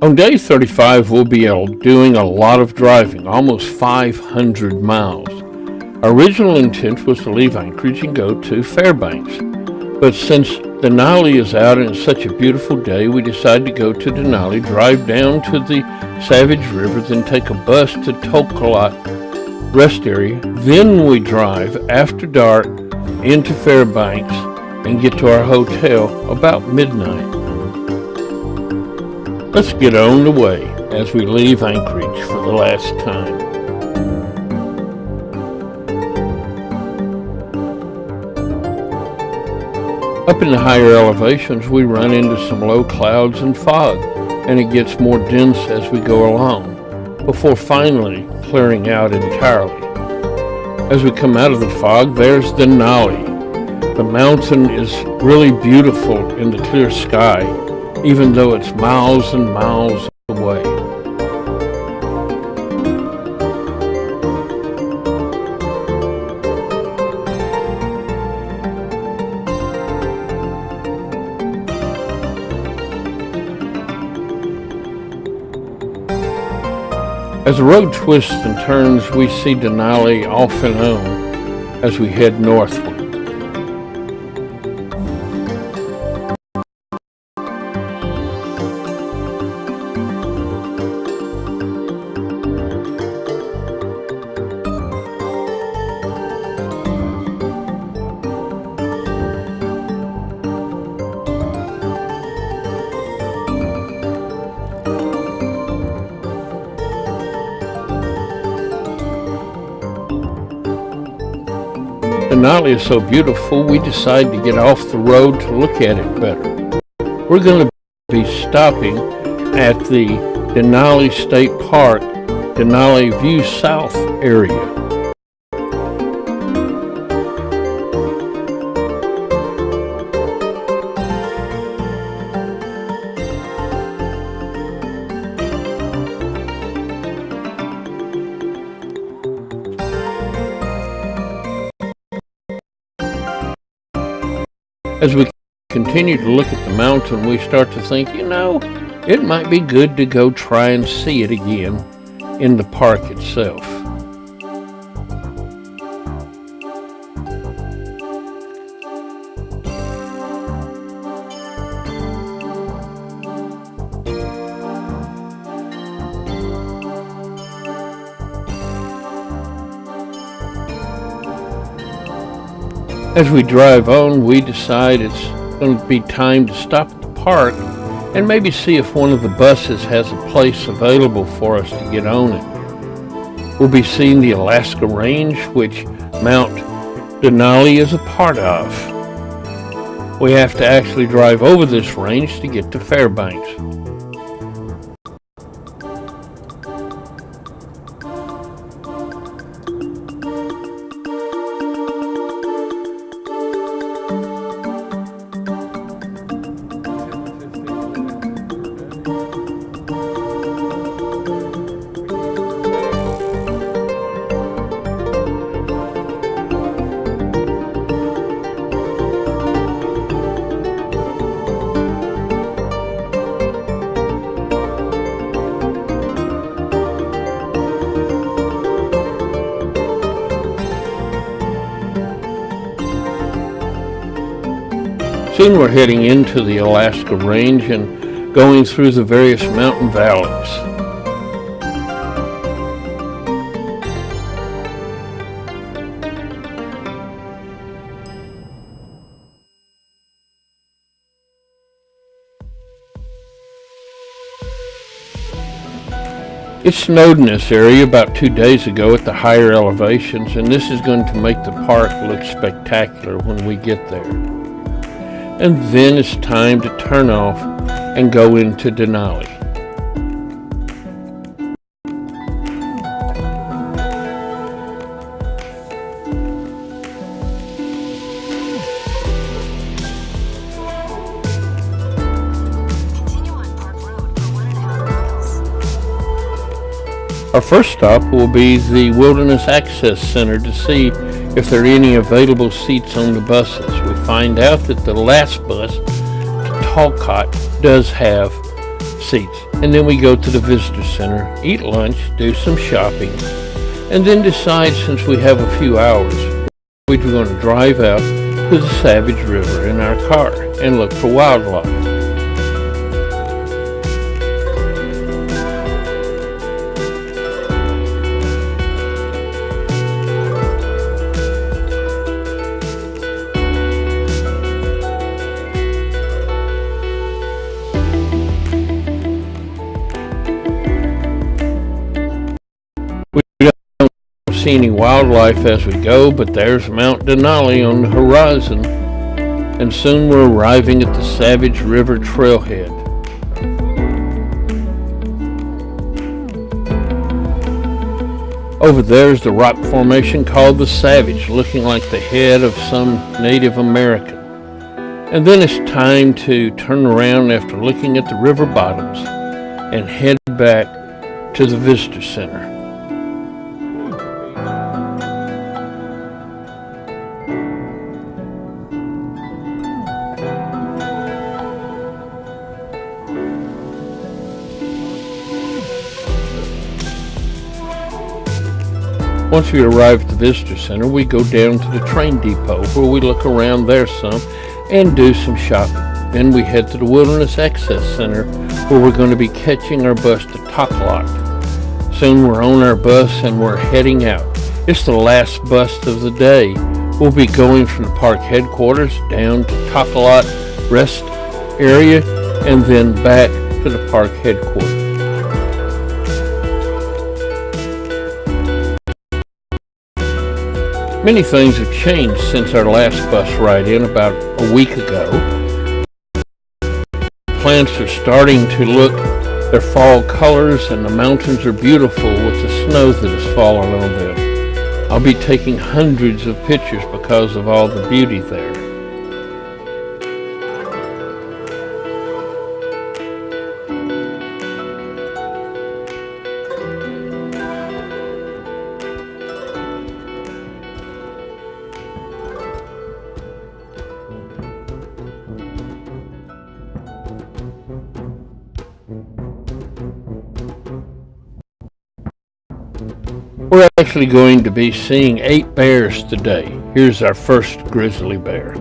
On day 35, we'll be doing a lot of driving, almost 500 miles. Our original intent was to leave Anchorage and go to Fairbanks, but since Denali is out and it's such a beautiful day, we decided to go to Denali, drive down to the Savage River, then take a bus to Toklat Rest Area. Then we drive after dark into Fairbanks and get to our hotel about midnight. Let's get on the way as we leave Anchorage for the last time. Up in the higher elevations, we run into some low clouds and fog, and it gets more dense as we go along, before finally clearing out entirely. As we come out of the fog, there's Denali. The mountain is really beautiful in the clear sky, even though it's miles and miles away. As the road twists and turns, we see Denali off and on as we head northward. Denali is so beautiful, we decided to get off the road to look at it better. We're going to be stopping at the Denali State Park, Denali View South area. As we continue to look at the mountain, we start to think, it might be good to go try and see it again in the park itself. As we drive on, we decide it's going to be time to stop at the park and maybe see if one of the buses has a place available for us to get on it. We'll be seeing the Alaska Range, which Mount Denali is a part of. We have to actually drive over this range to get to Fairbanks. Soon we're heading into the Alaska Range and going through the various mountain valleys. It snowed in this area about 2 days ago at the higher elevations, and this is going to make the park look spectacular when we get there. And then it's time to turn off and go into Denali. Our first stop will be the Wilderness Access Center to see if there are any available seats on the buses. We find out that the last bus to Toklat does have seats. and then we go to the visitor center, eat lunch, do some shopping, and then decide, since we have a few hours, we're going to drive out to the Savage River in our car and look for wildlife. See any wildlife as we go, but there's Mount Denali on the horizon, and soon we're arriving at the Savage River trailhead. Over there's the rock formation called the Savage, looking like the head of some Native American. And then it's time to turn around after looking at the river bottoms and head back to the visitor center. Once we arrive at the visitor center, we go down to the train depot where we look around there some and do some shopping. Then we head to the Wilderness Access Center where we're going to be catching our bus to Toklat. Soon we're on our bus and we're heading out. It's the last bus of the day. We'll be going from the park headquarters down to Toklat Rest Area and then back to the park headquarters. Many things have changed since our last bus ride-in about a week ago. Plants are starting to look their fall colors, and the mountains are beautiful with the snow that has fallen on them. I'll be taking hundreds of pictures because of all the beauty there. We're actually going to be seeing 8 bears today. Here's our first grizzly bear.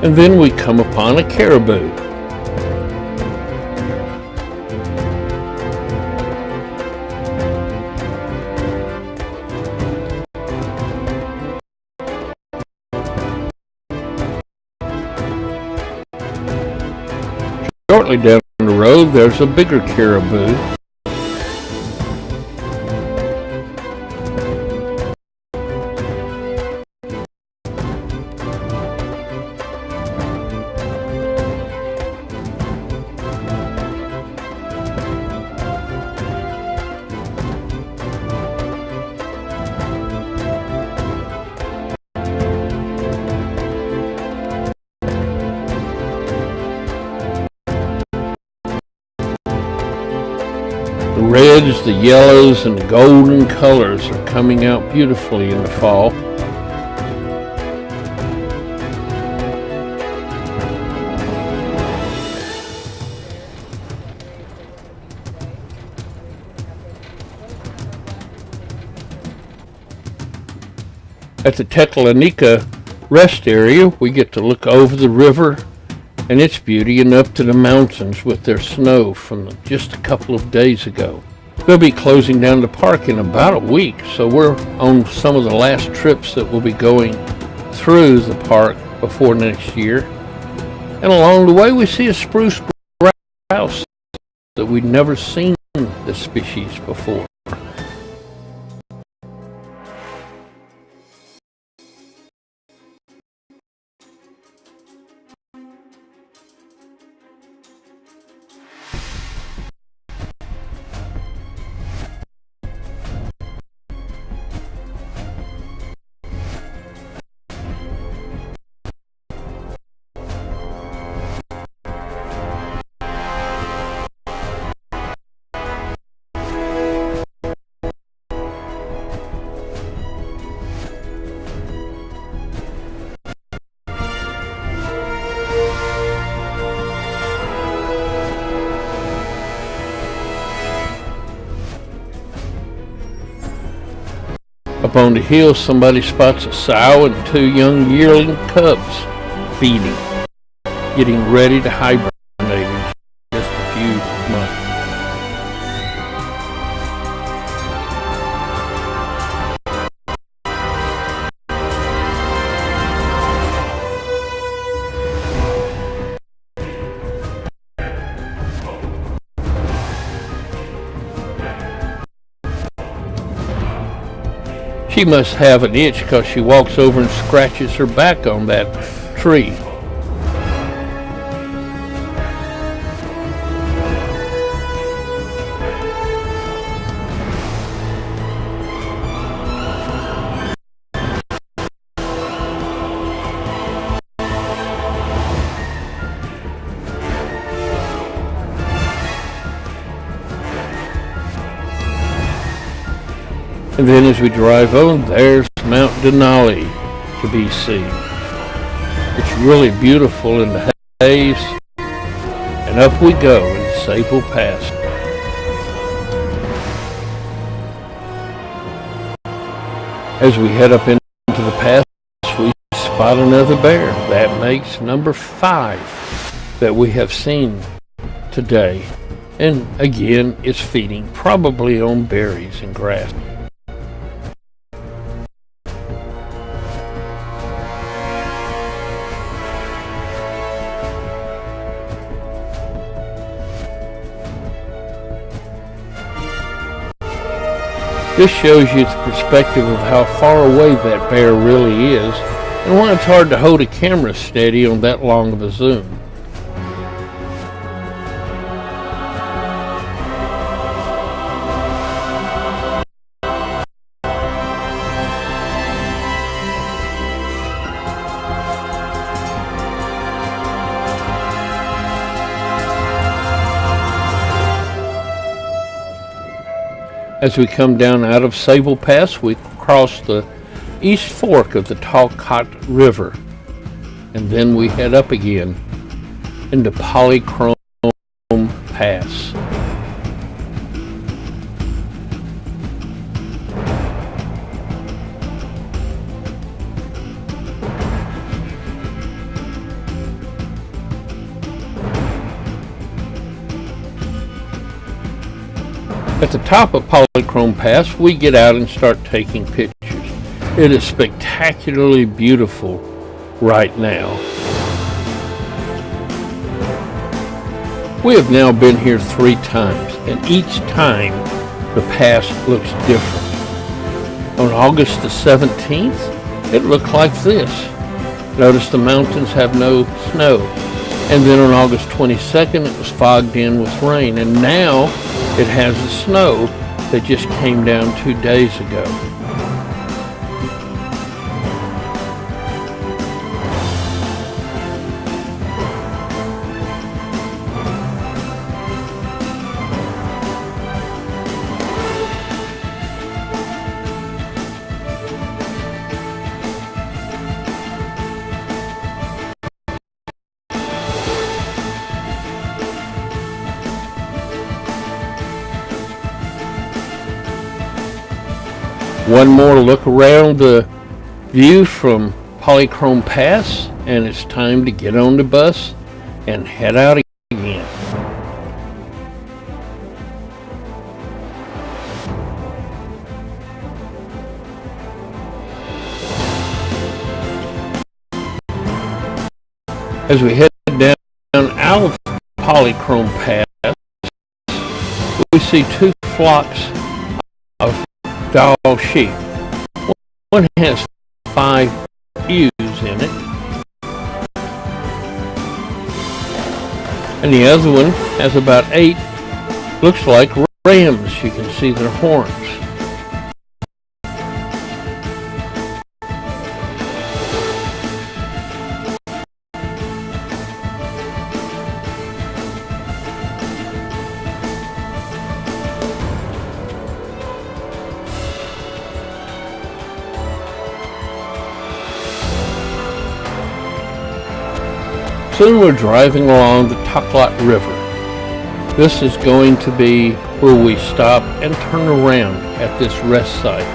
And then we come upon a caribou. Shortly down the road, there's a bigger caribou. The reds, the yellows, and the golden colors are coming out beautifully in the fall. At the Toklat Rest Area, we get to look over the river and its beauty and up to the mountains with their snow from just a couple of days ago. They'll be closing down the park in about a week, so we're on some of the last trips that we'll be going through the park before next year. And along the way, we see a spruce grouse that we'd never seen this species before. Up on the hill, somebody spots a sow and two young yearling cubs feeding, getting ready to hibernate in just a few months. She must have an itch because she walks over and scratches her back on that tree. And then as we drive on, there's Mount Denali to be seen. It's really beautiful in the haze. And up we go in Sable Pass. As we head up into the pass, we spot another bear. That makes number 5 that we have seen today. And again, it's feeding probably on berries and grass. This shows you the perspective of how far away that bear really is and why it's hard to hold a camera steady on that long of a zoom. As we come down out of Sable Pass, we cross the east fork of the Toklat River, and then we head up again into Polychrome Pass. At the top of Polychrome Pass, we get out and start taking pictures. It is spectacularly beautiful right now. We have now been here 3 times, and each time the pass looks different. On August the 17th, it looked like this. Notice the mountains have no snow. And then on August 22nd, it was fogged in with rain, and now it has the snow that just came down 2 days ago. One more look around the view from Polychrome Pass, and it's time to get on the bus and head out again. As we head down out of Polychrome Pass, we see two flocks of Dall sheep. One has 5 ewes in it, and the other one has about 8, looks like rams. You can see their horns. Soon we're driving along the Toklat River. This is going to be where we stop and turn around at this rest site.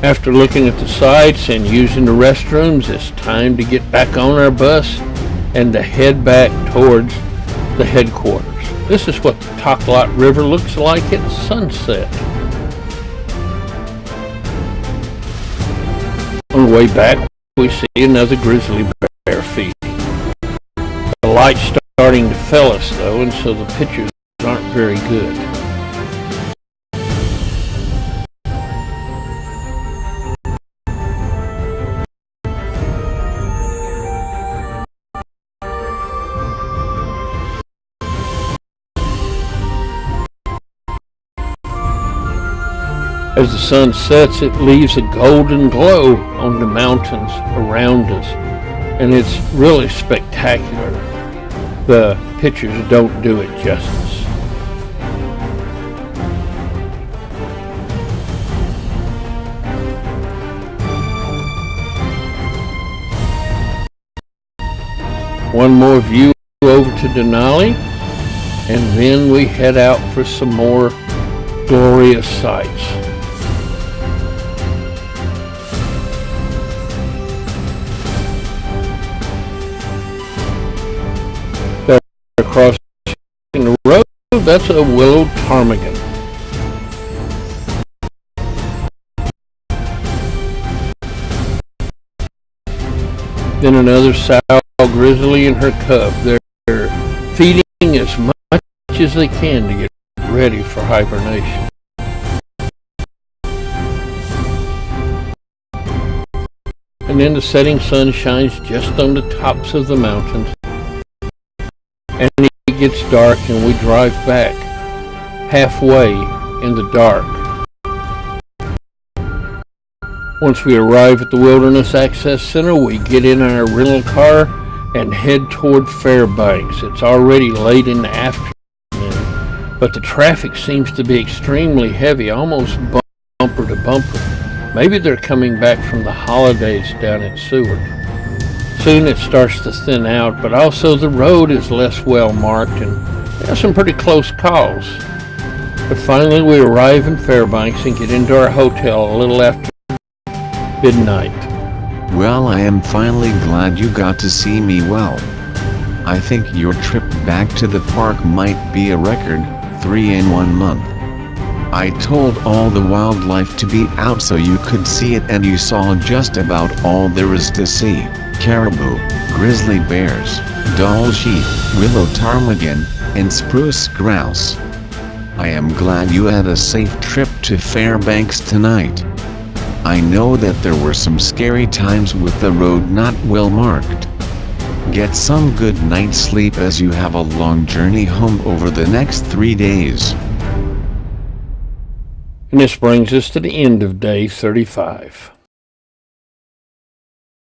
After looking at the sights and using the restrooms, it's time to get back on our bus and to head back towards the headquarters. This is what the Toklat River looks like at sunset. On the way back, we see another grizzly bear feeding. The light's starting to fail us though, and so the pictures aren't very good. As the sun sets, it leaves a golden glow on the mountains around us, and it's really spectacular. The pictures don't do it justice. One more view over to Denali, and then we head out for some more glorious sights. Across the road, that's a Willow Ptarmigan. Then another sow grizzly and her cub. They're feeding as much as they can to get ready for hibernation. And then the setting sun shines just on the tops of the mountains. And it gets dark and we drive back halfway in the dark. Once we arrive at the Wilderness Access Center, we get in our rental car and head toward Fairbanks. It's already late in the afternoon, but the traffic seems to be extremely heavy, almost bumper to bumper. Maybe they're coming back from the holidays down at Seward. Soon it starts to thin out, but also the road is less well marked and there are some pretty close calls. But finally we arrive in Fairbanks and get into our hotel a little after midnight. Well, I am finally glad you got to see me well. I think your trip back to the park might be a record, 3 in 1 month. I told all the wildlife to be out so you could see it, and you saw just about all there is to see. Caribou, grizzly bears, Dall sheep, willow ptarmigan, and spruce grouse. I am glad you had a safe trip to Fairbanks tonight. I know that there were some scary times with the road not well marked. Get some good night's sleep as you have a long journey home over the next 3 days. And this brings us to the end of day 35.